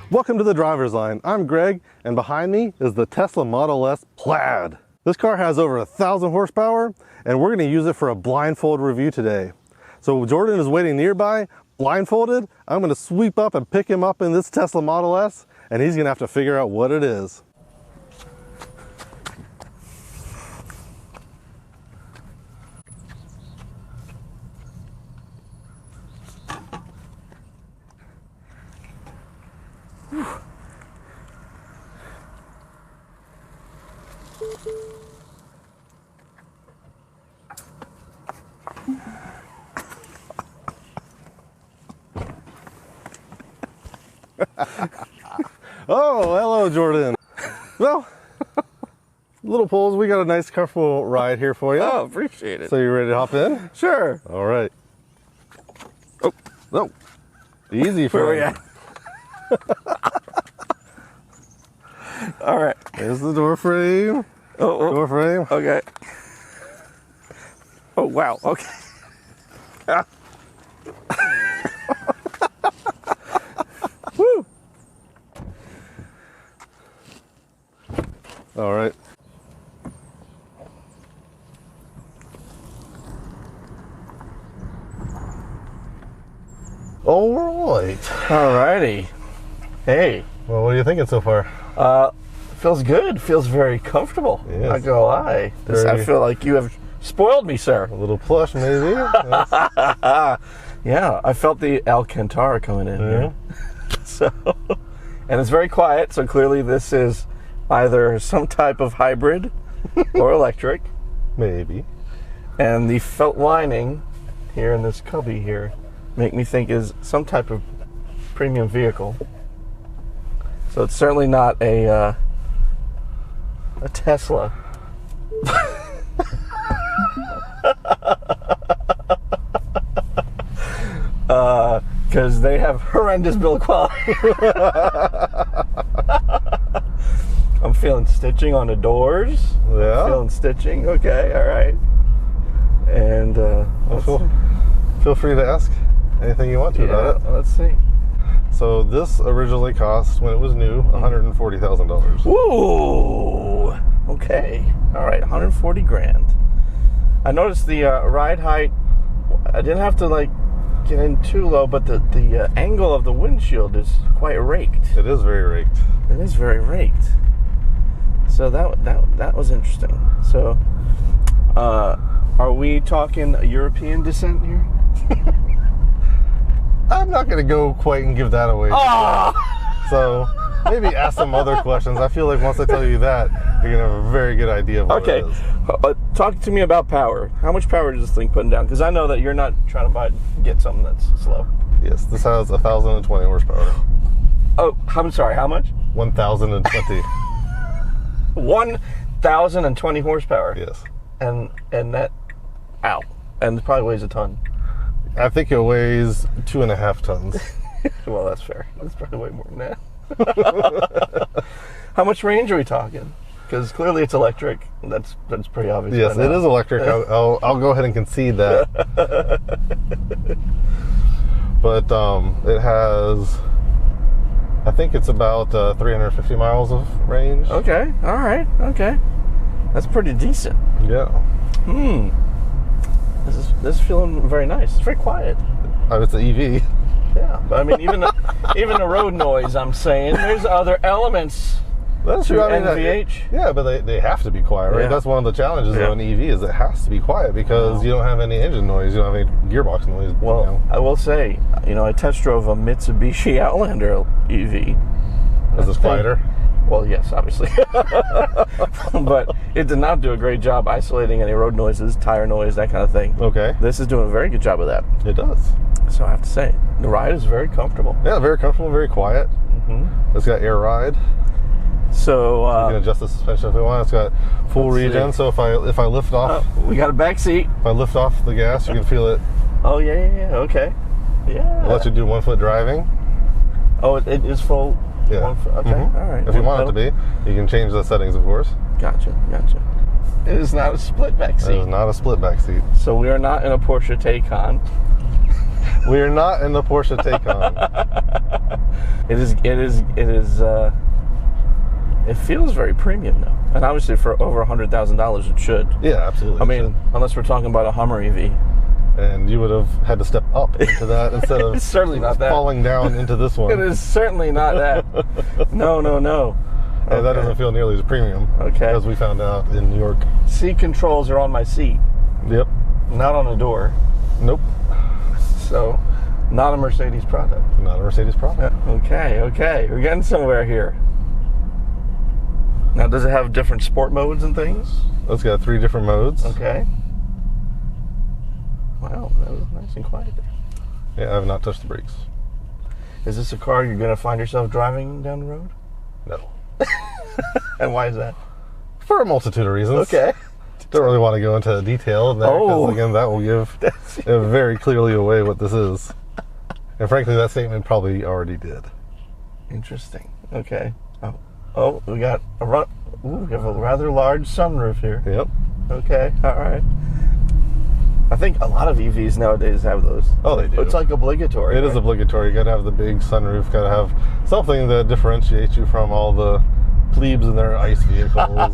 Welcome to the driver's line. I'm Greg, and behind me is the Tesla Model S Plaid. This car has over 1,000 horsepower, and we're going to use it for a blindfold review today. So Jordan is waiting nearby, blindfolded. I'm going to sweep up and pick him up in this Tesla Model S, and he's going to have to figure out what it is. Oh, hello, Jordan. Well, little pulls, we got a nice, comfortable ride here for you. Oh, appreciate it. So you ready to hop in? Sure. All right. Oh, no. Easy for you. All right. There's the door frame. Oh, door frame. Okay. Oh, wow. Okay. Woo. All right. All right. Alrighty. Hey. Well, what are you thinking so far? Feels good. Feels very comfortable. Yes. Not gonna lie. I feel like you have spoiled me, sir. A little plush, maybe. Yes. Yeah, I felt the Alcantara coming in here. So, and it's very quiet. So clearly, this is either some type of hybrid or electric. Maybe. And the felt lining here in this cubby here make me think is some type of premium vehicle. So it's certainly not a Tesla. Because they have horrendous build quality. I'm feeling stitching on the doors. Yeah. I'm feeling stitching. Okay, all right. And feel free to ask anything you want to about it. Let's see. So this originally cost, when it was new, $140,000. Ooh. Okay. All right. 140 grand. I noticed the ride height. I didn't have to get in too low, but the angle of the windshield is quite raked. It is very raked. It is very raked. So that was interesting. So, are we talking European descent here? I'm not going to go quite and give that away. Oh! So maybe ask some other questions. I feel like once I tell you that, you're going to have a very good idea of what it is. Talk to me about power. How much power is this thing putting down? Because I know that you're not trying to get something that's slow. Yes, this has 1,020 horsepower. Oh, I'm sorry, how much? 1,020. 1,020 horsepower. Yes. And that, ow. And it probably weighs a ton. I think it weighs 2.5 tons. Well, that's fair. That's probably way more than that. How much range are we talking? Because clearly it's electric. That's pretty obvious. Yes, it is electric. I'll go ahead and concede that. But it has, I think it's about 350 miles of range. Okay. All right. Okay. That's pretty decent. Yeah. This is feeling very nice. It's very quiet. Oh, it's an EV. Yeah, but I mean, even the road noise. I'm saying there's other elements. That's true. I mean, NVH. Yeah, but they have to be quiet, right? Yeah. That's one of the challenges of an EV is it has to be quiet because you don't have any engine noise, you don't have any gearbox noise. Well, I will say, I test drove a Mitsubishi Outlander EV. Is this quieter? Well, yes, obviously. But it did not do a great job isolating any road noises, tire noise, that kind of thing. Okay. This is doing a very good job of that. It does. So I have to say, the ride is very comfortable. Yeah, very comfortable, very quiet. It's got air ride. So you can adjust the suspension if you want. It's got full regen. So if I lift off, we got a back seat. If I lift off the gas, you can feel it. Oh yeah. Okay. Yeah. It lets you do 1-foot driving. Oh, it is full. Yeah. Okay. All right. If you want it to be, you can change the settings, of course. Gotcha. It is not a split back seat. It is not a split back seat. So we are not in a Porsche Taycan. We are not in the Porsche Taycan. It is. It feels very premium though, and obviously for over $100,000, it should. Yeah, absolutely. I mean, unless we're talking about a Hummer EV. And you would have had to step up into that instead of It's certainly not that. falling down into this one. It is certainly not that. No. And that doesn't feel nearly as premium. Okay. As we found out in New York. Seat controls are on my seat, Yep. not on the door. Nope. So, not a Mercedes product. Not a Mercedes product. Okay. We're getting somewhere here. Now, does it have different sport modes and things? It's got 3 different modes. Okay. Wow, that was nice and quiet there. Yeah, I have not touched the brakes. Is this a car you're going to find yourself driving down the road? No. And why is that? For a multitude of reasons. Okay. Don't really want to go into detail in that, because again, that will give very clearly away what this is. And frankly, that statement probably already did. Interesting. Okay. Oh, we got we have a rather large sunroof here. Yep. Okay. All right. I think a lot of EVs nowadays have those. Oh, they do. It's like obligatory. It is obligatory. You got to have the big sunroof. Got to have something that differentiates you from all the plebes in their ICE vehicles.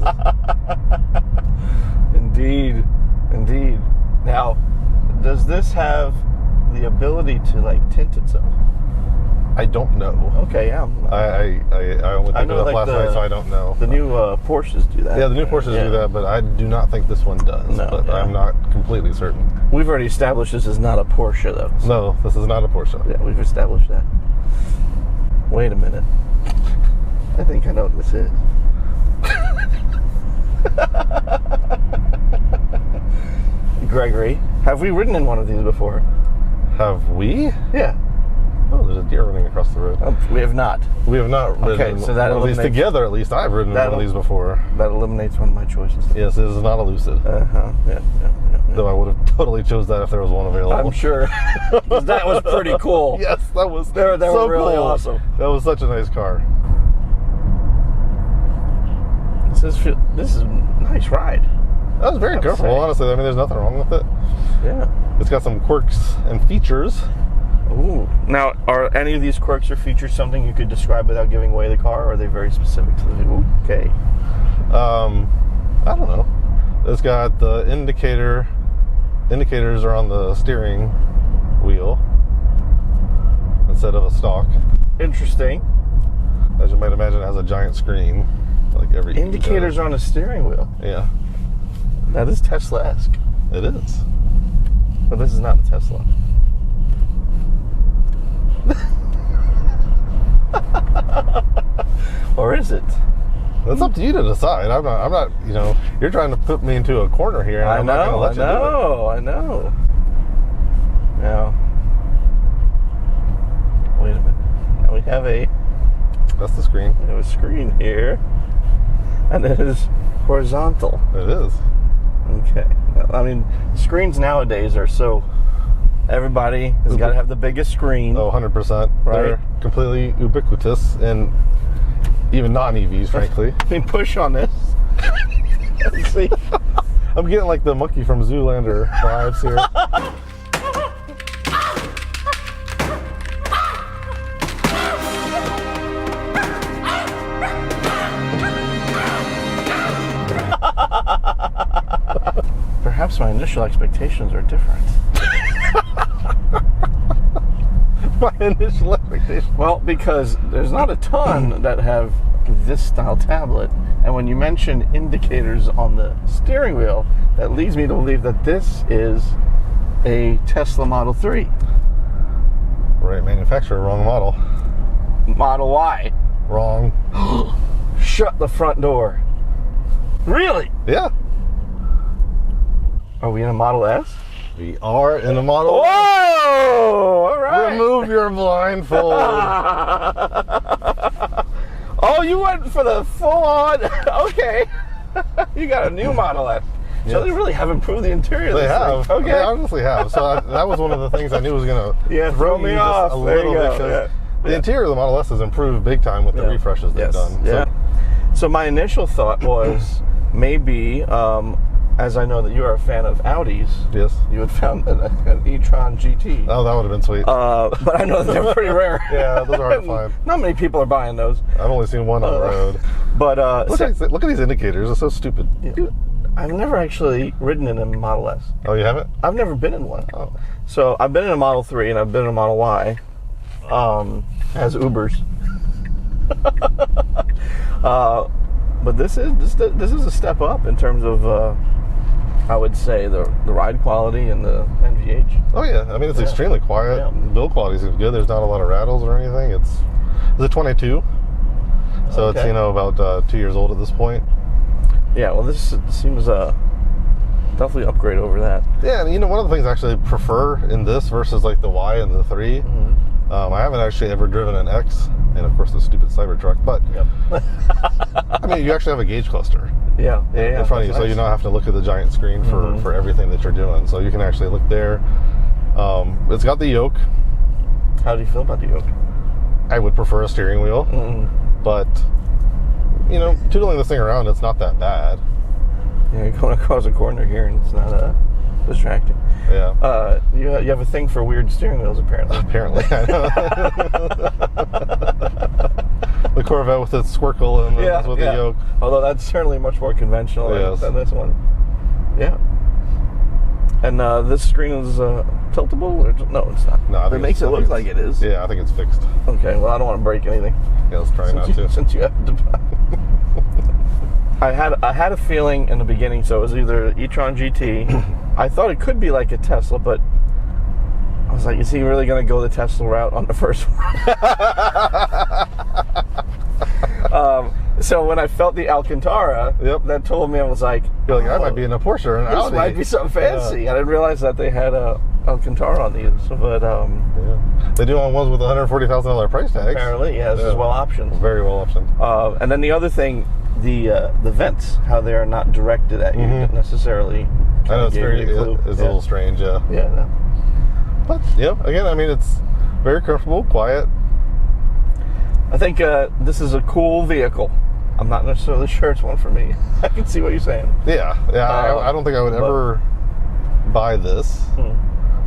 Indeed. Now, does this have the ability to like tint itself? I don't know. Okay, yeah. I only picked it up last night, so I don't know. The new Porsches do that. Yeah, the new Porsches do that, but I do not think this one does. No, but I'm not completely certain. We've already established this is not a Porsche, though. So. No, this is not a Porsche. Yeah, we've established that. Wait a minute. I think I know what this is. Gregory, have we ridden in one of these before? Have we? Yeah. Oh, there's a deer running across the road. We have not. We have not ridden. Okay, so that at least eliminates- together, at least I've ridden one of these before. That eliminates one of my choices. Yes, it is not a Lucid. Yeah. Though I would have totally chose that if there was one available. I'm sure. That was pretty cool. Yes, that was They were so really cool. awesome. That was such a nice car. This is a nice ride. That was very comfortable, honestly. I mean, there's nothing wrong with it. Yeah. It's got some quirks and features. Ooh. Now, are any of these quirks or features something you could describe without giving away the car, or are they very specific to the vehicle? Okay. I don't know. It's got the indicators are on the steering wheel instead of a stalk. Interesting. As you might imagine, it has a giant screen, like every indicators on a steering wheel. Yeah. That is Tesla-esque. It is. But this is not a Tesla. Or is it? It's up to you to decide. I'm not, you're trying to put me into a corner here, and I'm not going to let you do it. I know. Now, wait a minute. Now we have That's the screen. a screen here, and it is horizontal. It is. Okay. I mean, screens nowadays are so... Everybody has got to have the biggest screen. Oh, 100%. Right. They're completely ubiquitous, and even non-EVs, frankly. I mean, push on this. Let's see. I'm getting like the monkey from Zoolander vibes here. Perhaps my initial expectations are different. My initial expectation. Well, because there's not a ton that have this style tablet, and when you mention indicators on the steering wheel, that leads me to believe that this is a Tesla Model 3. Right, manufacturer, wrong model. Model Y. Wrong. Shut the front door. Really? Yeah. Are we in a Model S? We are in a Model Whoa! S. All right. Remove your blindfold. Oh, you went for the full-on. Okay. You got a new Model S. So Yes. they really have improved the interior of They this have. thing. Okay. They honestly have. So that was one of the things I knew was going to throw me you off. just a There little you bit. go. Because Yeah. the interior of the Model S has improved big time with the refreshes they've done. Yeah. So my initial thought was maybe as I know that you are a fan of Audis, Yes. you had found an e-tron GT. Oh, that would have been sweet. But I know that they're pretty rare. Yeah, those are hard to find. Not many people are buying those. I've only seen one on the road. But Look at these indicators. They're so stupid. dude, I've never actually ridden in a Model S. Oh, you haven't? I've never been in one. Oh. So I've been in a Model 3 and I've been in a Model Y as Ubers. But this is a step up in terms of I would say the ride quality and the NVH. Oh yeah, I mean it's extremely quiet. Yeah. Build quality is good. There's not a lot of rattles or anything. It's a 22, so Okay. it's about 2 years old at this point. Yeah, well, this seems definitely upgrade over that. Yeah, and one of the things I actually prefer in this versus like the Y and the 3. Mm-hmm. I haven't actually ever driven an X, and of course the stupid Cybertruck. But Yep. I mean, you actually have a gauge cluster yeah, in front of you, so you don't have to look at the giant screen for everything that you're doing. So you can actually look there. It's got the yoke. How do you feel about the yoke? I would prefer a steering wheel, but tootling this thing around, it's not that bad. Yeah, you're going across a corner here and it's not distracting. Yeah. You have a thing for weird steering wheels, apparently. Apparently, I know. The Corvette with its squircle and with the yoke. Although that's certainly much more conventional than this one. Yeah. And this screen is tiltable? Or no, it's not. No, I think it makes it look like it is. Yeah, I think it's fixed. Okay, well, I don't want to break anything. Yeah, let's try not to. Since you have to buy. I had a feeling in the beginning, so it was either e-tron GT. I thought it could be like a Tesla, but I was like, is he really going to go the Tesla route on the first one? So when I felt the Alcantara, that told me, I was like, you're like, I might be in a Porsche or an Audi. This might be something fancy. I didn't realize that they had a Alcantara on these, but they do on ones with $140,000 price tags. Apparently, this is well optioned. Very well optioned. And then the other thing, the vents, how they are not directed at you necessarily. I know it's a little strange. Yeah. No. But again, I mean it's very comfortable, quiet. I think this is a cool vehicle. I'm not necessarily sure it's one for me. I can see what you're saying. Yeah. I don't think I would ever buy this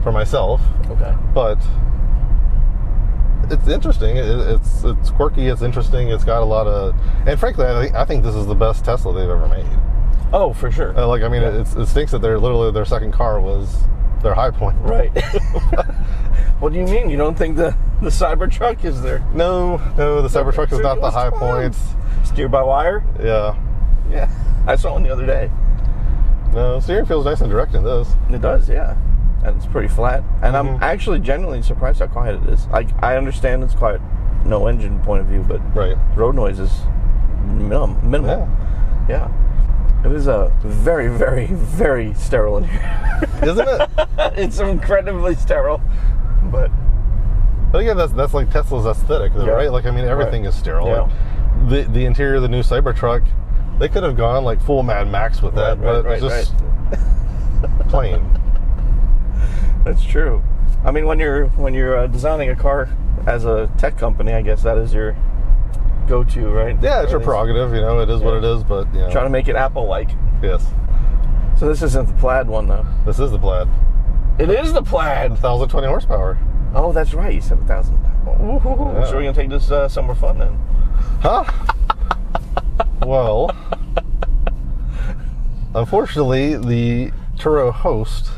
for myself. Okay. But it's interesting. It's quirky. It's interesting. It's got a lot of, and frankly, I think this is the best Tesla they've ever made. Oh, for sure. It stinks that their second car was their high point. Right. What do you mean? You don't think the Cybertruck is there? No, the Cybertruck is not the high point. Steer by wire? Yeah. Yeah. I saw one the other day. No, steering feels nice and direct in this. It does, yeah. And it's pretty flat. And I'm actually genuinely surprised how quiet it is. I understand it's quiet, no engine point of view, but road noise is minimal. Yeah. It is very, very, very sterile in here. Isn't it? It's incredibly sterile. But again, that's like Tesla's aesthetic, though, right? Like, I mean, everything is sterile. Yeah. Like, the interior of the new Cybertruck, they could have gone like full Mad Max with that, but it's just plain. That's true. I mean, when you're designing a car as a tech company, I guess that is your go-to, right? Yeah, it's your prerogative. It is what it is, but trying to make it Apple-like. Yes. So this isn't the Plaid one, though. This is the Plaid. It is the Plaid. 1,020 horsepower. Oh, that's right. You said 1,000. So we're gonna take this somewhere fun then? Huh? Well, unfortunately, the Turo host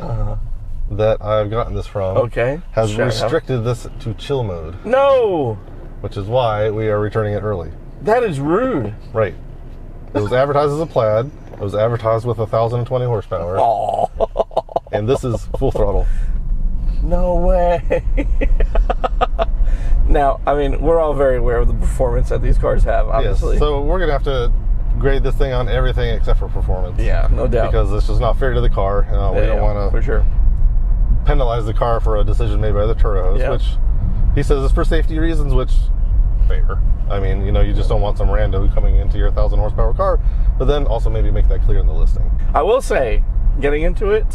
that I've gotten this from has restricted this to chill mode. No! Which is why we are returning it early. That is rude. Right. It was advertised as a Plaid. It was advertised with 1,020 horsepower. Oh. And this is full throttle. No way. Now, I mean, we're all very aware of the performance that these cars have, obviously. Yes. So we're going to have to grade this thing on everything except for performance. Yeah, no doubt. Because this is not fair to the car. We don't want to penalize the car for a decision made by the Turo host, which he says is for safety reasons, which fair. I mean, you just don't want some rando coming into your 1,000 horsepower car, but then also maybe make that clear in the listing. I will say, getting into it,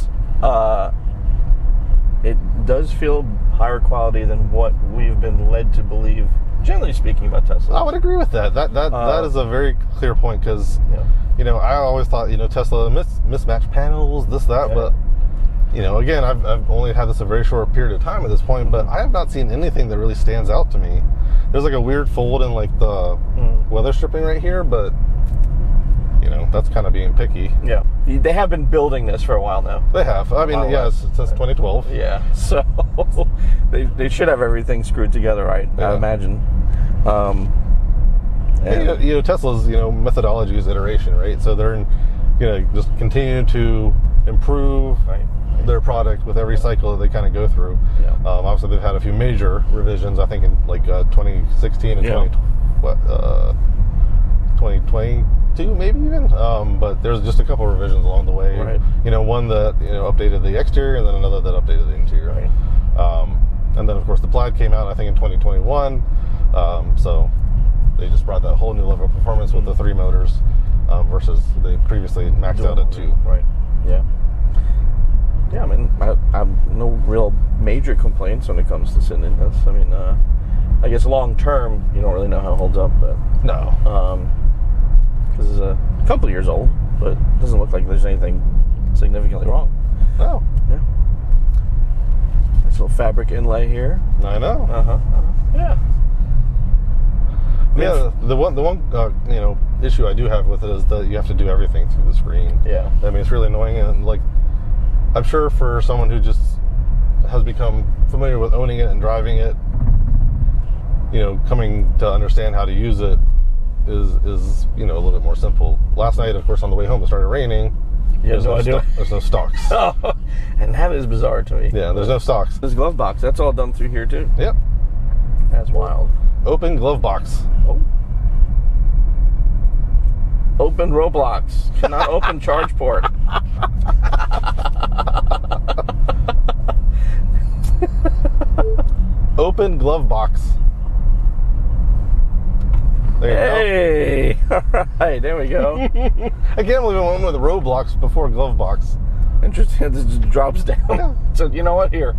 it does feel higher quality than what we've been led to believe generally speaking, about Tesla. I would agree with that. That is a very clear point because, you know, I always thought, you know, Tesla mismatched panels, this, that, but, you know, again, I've only had this a very short period of time at this point, but I have not seen anything that really stands out to me. There's like a weird fold in like the weather stripping right here, but, you know, that's kind of being picky. Yeah. They have been building this for a while now. They have. I mean, yeah, since 2012. Yeah. So they should have everything screwed together right, I imagine. And you know, Tesla's, you know, methodology is iteration, right? So they're, you know, just continuing to improve their product with every cycle that they kind of go through. Yeah. Obviously, they've had a few major revisions, I think, in like 2016 and 2022, maybe even. But there's just a couple of revisions along the way. Right. You know, one that, you know, updated the exterior, and then another that updated the interior. Right. And then, of course, the Plaid came out, I think, in 2021. So they just brought that whole new level of performance with the 3 motors versus they previously maxed out at 2. Right. Yeah. Yeah, I mean, I have no real major complaints when it comes to sitting in this. I mean, I guess long term, you don't really know how it holds up, but no, because it's a couple years old, but it doesn't look like there's anything significantly wrong. No. Yeah. Nice little fabric inlay here. I know. Yeah. Yeah. The one you know, issue I do have with it is that you have to do everything through the screen. Yeah. I mean, it's really annoying, and like, I'm sure for someone who just has become familiar with owning it and driving it, you know, coming to understand how to use it is you know, a little bit more simple. Last night, of course, on the way home, it started raining. Yeah, there's no stocks. Oh, and that is bizarre to me. Yeah, there's no stocks. This glove box, that's all done through here too. Yep. That's wild. Open glove box. Oh. Open Roblox. Cannot open charge port. Open glove box. There you go. All right, there we go. I can't believe I went with Roblox before glove box. Interesting. It just drops down. Yeah. So you know what? Here.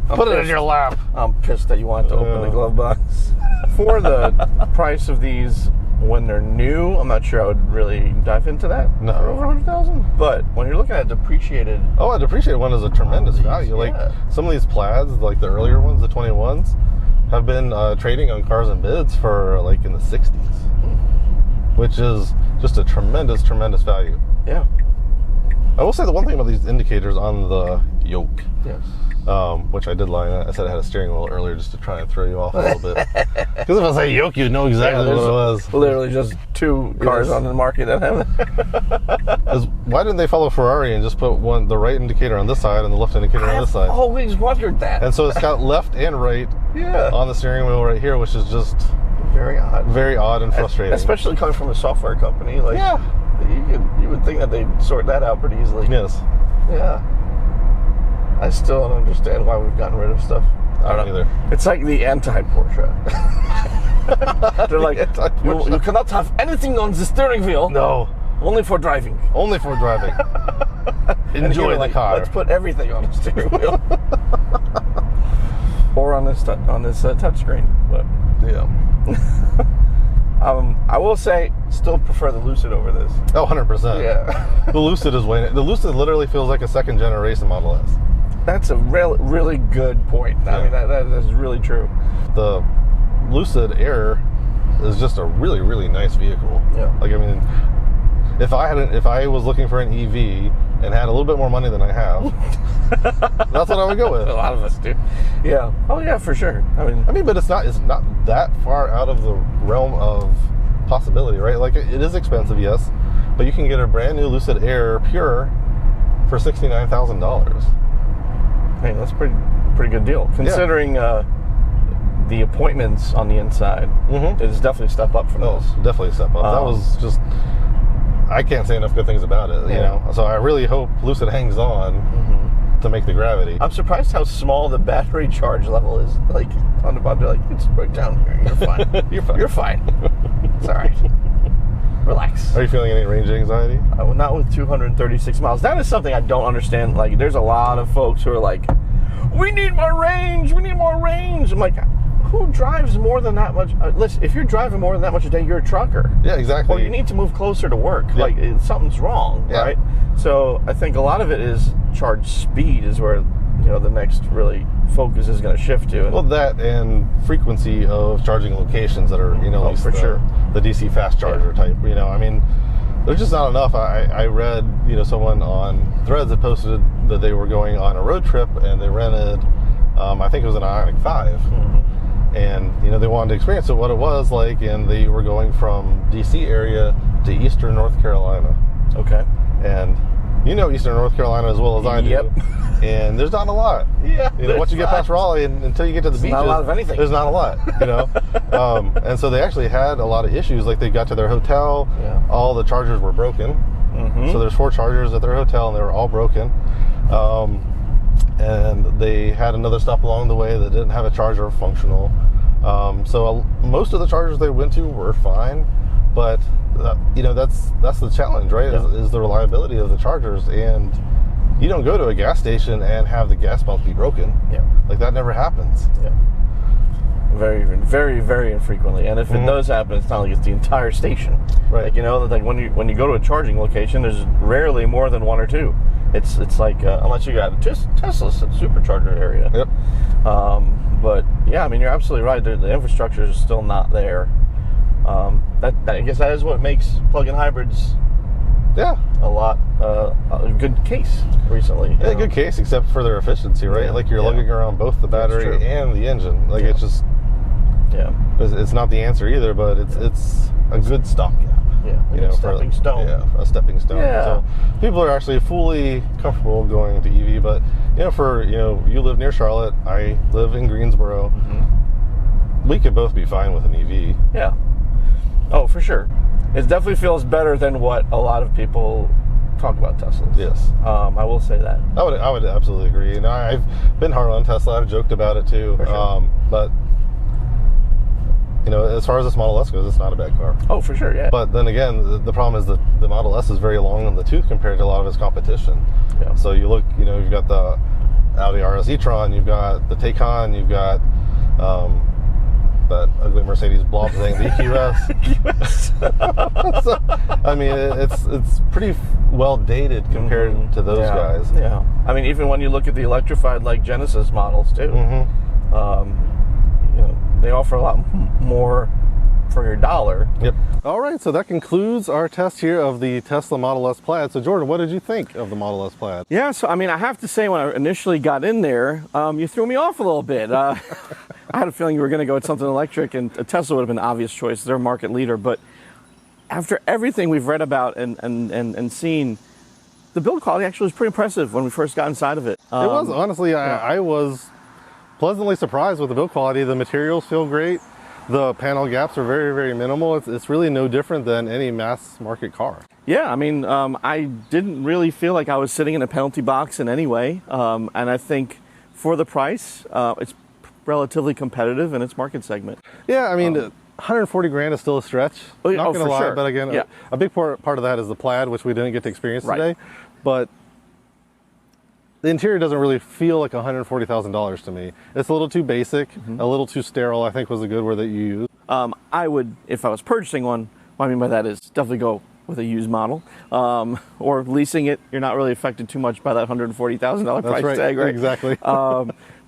Put it in your lap. I'm pissed that you wanted to open the glove box. For the price of these, when they're new, I'm not sure I would really dive into that. No. For over 100,000. But when you're looking at depreciated, a depreciated one is a tremendous value. Like some of these Plaids, like the earlier ones, the 21s, have been trading on Cars and Bids for like in the 60s, which is just a tremendous value. Yeah. I will say the one thing about these indicators on the yoke. Yes. Which I did lie. I said I had a steering wheel earlier just to try and throw you off a little bit. Because if I say yoke, you know exactly what it was. Literally just 2 cars on the market that have it. Why didn't they follow Ferrari and just put the right indicator on this side and the left indicator on this side? I've always wondered that. And so it's got left and right on the steering wheel right here, which is just very odd. Very odd and frustrating. Especially coming from a software company. Like, you would think that they'd sort that out pretty easily. Yes. Yeah. I still don't understand why we've gotten rid of stuff. I don't either. It's like the anti-Porsche. They're like, you cannot have anything on the steering wheel. No. Only for driving. Only for driving. Enjoy the car. Let's put everything on the steering wheel. Or on this touch screen. But yeah. I will say, still prefer the Lucid over this. Oh, 100%. Yeah. The Lucid is way. The Lucid literally feels like a second generation Model S. That's a really good point. Yeah. I mean, that is really true. The Lucid Air is just a really nice vehicle. Yeah. Like, I mean, if I was looking for an EV and had a little bit more money than I have, that's what I would go with. A lot of us do. Yeah. Oh yeah, for sure. I mean, but it's not that far out of the realm of possibility, right? Like, it is expensive, yes, but you can get a brand new Lucid Air Pure for $69,000. I mean, that's a pretty good deal considering the appointments on the inside. Mm-hmm. It's definitely a step up from this. Definitely a step up. That was just. I can't say enough good things about it, you know. So I really hope Lucid hangs on to make the gravity. I'm surprised how small the battery charge level is. Like on the bottom, they're like, it's right down here. You're fine. You're fine. It's all right. Relax. Are you feeling any range anxiety? Not with 236 miles. That is something I don't understand. Like, there's a lot of folks who are like, we need more range. We need more range. I'm like, who drives more than that much? Listen, if you're driving more than that much a day, you're a trucker. Yeah, exactly. Well, you need to move closer to work. Yep. Like, something's wrong, Yeah. right? So I think a lot of it is charge speed is where, the next really focus is going to shift to. Well, that and frequency of charging locations that are, at least for sure. the DC fast charger type. I mean, there's just not enough. I read, someone on Threads that posted that they were going on a road trip and they rented, I think it was an Ioniq 5. Mm-hmm. And, they wanted to experience what it was like, and they were going from DC area to Eastern North Carolina. Okay. And Eastern North Carolina as well as I do. Yep. And there's not a lot. Yeah. Once you get past Raleigh and until you get to the beaches, not a lot of anything. There's not a lot, and so they actually had a lot of issues. Like they got to their hotel, all the chargers were broken. Mm-hmm. So there's 4 chargers at their hotel and they were all broken. And they had another stop along the way that didn't have a charger functional. So most of the chargers they went to were fine, but that's the challenge, right? Yeah. Is the reliability of the chargers. And you don't go to a gas station and have the gas pump be broken. Yeah. Like that never happens. Yeah. Very, very, very infrequently. And if it does happen, it's not like it's the entire station. Right. Like, like when you go to a charging location, there's rarely more than 1 or 2. It's like, unless you got a Tesla supercharger area. Yep. But yeah, I mean, you're absolutely right. The infrastructure is still not there. I guess that is what makes plug-in hybrids a good case recently. Yeah, good case, except for their efficiency, right? Yeah, like you're lugging around both the battery and the engine. Like it's just, it's not the answer either, but it's a good stopgap. Yeah, stepping stone. Yeah, a stepping stone. Yeah. So people are actually fully comfortable going to EV, but you live near Charlotte, I live in Greensboro. Mm-hmm. We could both be fine with an EV. Yeah. Oh, for sure. It definitely feels better than what a lot of people talk about Teslas. Yes. I will say that. I would absolutely agree. I've been hard on Tesla. I've joked about it too. For sure. But as far as this Model S goes, it's not a bad car. Oh, for sure, yeah. But then again, the problem is that the Model S is very long in the tooth compared to a lot of its competition. Yeah. So you look, you've got the Audi RS e-tron, you've got the Taycan, you've got that ugly Mercedes blob thing, the EQS. So, I mean, it's pretty well dated compared to those guys. Yeah. I mean, even when you look at the electrified like Genesis models too, they offer a lot more for your dollar. Yep. All right, so that concludes our test here of the Tesla Model S Plaid. So Jordan, what did you think of the Model S Plaid? Yeah, so I mean, I have to say when I initially got in there, you threw me off a little bit. I had a feeling you were going to go with something electric, and a Tesla would have been the obvious choice. They're a market leader. But after everything we've read about and seen, the build quality actually was pretty impressive when we first got inside of it. It was, honestly, I was pleasantly surprised with the build quality. The materials feel great. The panel gaps are very, very minimal. It's really no different than any mass market car. Yeah, I mean, I didn't really feel like I was sitting in a penalty box in any way. And I think for the price, it's relatively competitive in its market segment. Yeah, I mean, 140 grand is still a stretch. Not gonna lie, sure. but again, a big part of that is the Plaid, which we didn't get to experience today. But the interior doesn't really feel like $140,000 to me. It's a little too basic, a little too sterile, I think was the good word that you used. I would, if I was purchasing one, what I mean by that is definitely go with a used model, or leasing it. You're not really affected too much by that $140,000 price tag, right? Exactly.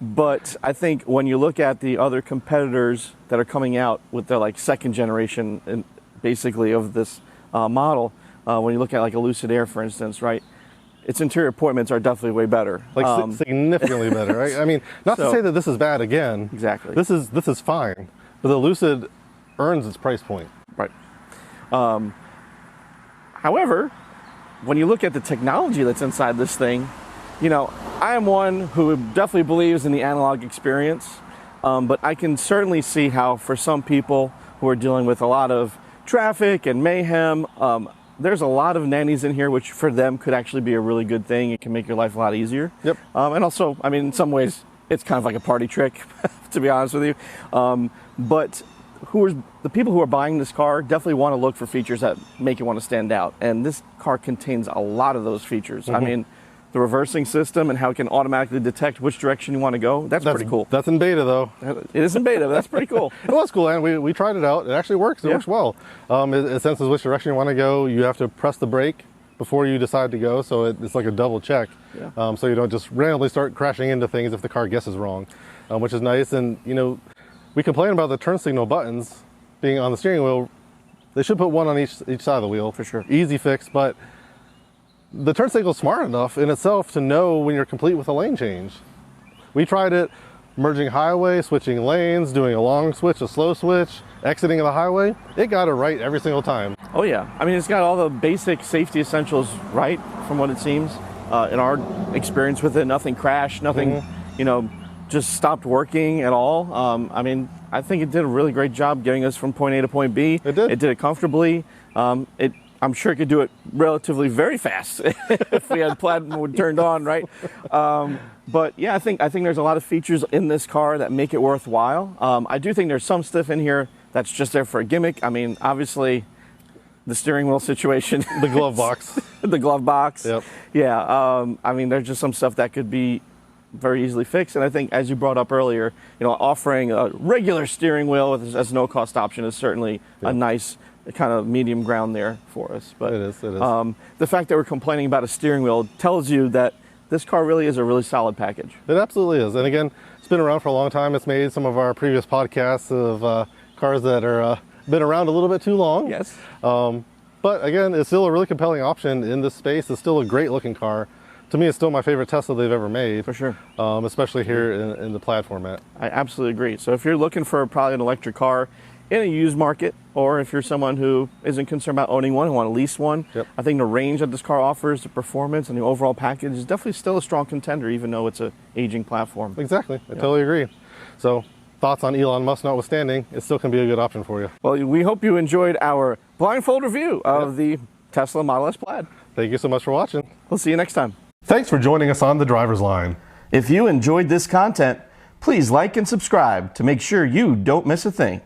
But I think when you look at the other competitors that are coming out with their like second generation, basically of this model, when you look at like a Lucid Air, for instance, right? Its interior appointments are definitely way better. Like significantly better, right? I mean, not to say that this is bad again. Exactly. This is fine, but the Lucid earns its price point. Right. However, when you look at the technology that's inside this thing, I am one who definitely believes in the analog experience, but I can certainly see how for some people who are dealing with a lot of traffic and mayhem, there's a lot of nannies in here, which for them could actually be a really good thing. It can make your life a lot easier. Yep. And also, I mean, in some ways, it's kind of like a party trick, to be honest with you. But the people who are buying this car definitely want to look for features that make you want to stand out. And this car contains a lot of those features. I mean, the reversing system and how it can automatically detect which direction you want to go. That's pretty cool. That's in beta, though. It is in beta, but that's pretty cool. It was cool, and we tried it out. It actually works. It works well. It senses which direction you want to go. You have to press the brake before you decide to go, so it's like a double check. Yeah. So you don't just randomly start crashing into things if the car guesses wrong, which is nice. And, you know, we complain about the turn signal buttons being on the steering wheel. They should put one on each side of the wheel. For sure. Easy fix, but the turn signal is smart enough in itself to know when you're complete with a lane change. We tried it merging highway, switching lanes, doing a long switch, a slow switch, exiting the highway. It got it right every single time. Oh yeah, I mean, it's got all the basic safety essentials right, from what it seems. In our experience with it, nothing crashed, nothing, you know, just stopped working at all. I mean, I think it did a really great job getting us from point A to point B. It did. It did it comfortably. I'm sure it could do it relatively very fast if we had Plaid mode turned on, right? But yeah, I think there's a lot of features in this car that make it worthwhile. I do think there's some stuff in here that's just there for a gimmick. I mean, obviously, the steering wheel situation. The glove box. The glove box. Yep. Yeah, I mean, there's just some stuff that could be very easily fixed. And I think, as you brought up earlier, you know, offering a regular steering wheel as no-cost option is certainly a nice kind of medium ground there for us. But it is. the fact that we're complaining about a steering wheel tells you that this car really is a really solid package. It absolutely is. And again, it's been around for a long time. It's made some of our previous podcasts of cars that are been around a little bit too long. Yes. But again, it's still a really compelling option in this space. It's still a great looking car. To me, it's still my favorite Tesla they've ever made. For sure. Especially here in the Plaid format. I absolutely agree. So if you're looking for probably an electric car in a used market, or if you're someone who isn't concerned about owning one and want to lease one, I think the range that this car offers, the performance, and the overall package is definitely still a strong contender, even though it's an aging platform. Exactly. I totally agree. So thoughts on Elon Musk notwithstanding, it still can be a good option for you. Well, we hope you enjoyed our blindfold review of the Tesla Model S Plaid. Thank you so much for watching. We'll see you next time. Thanks for joining us on The Driver's Line. If you enjoyed this content, please like and subscribe to make sure you don't miss a thing.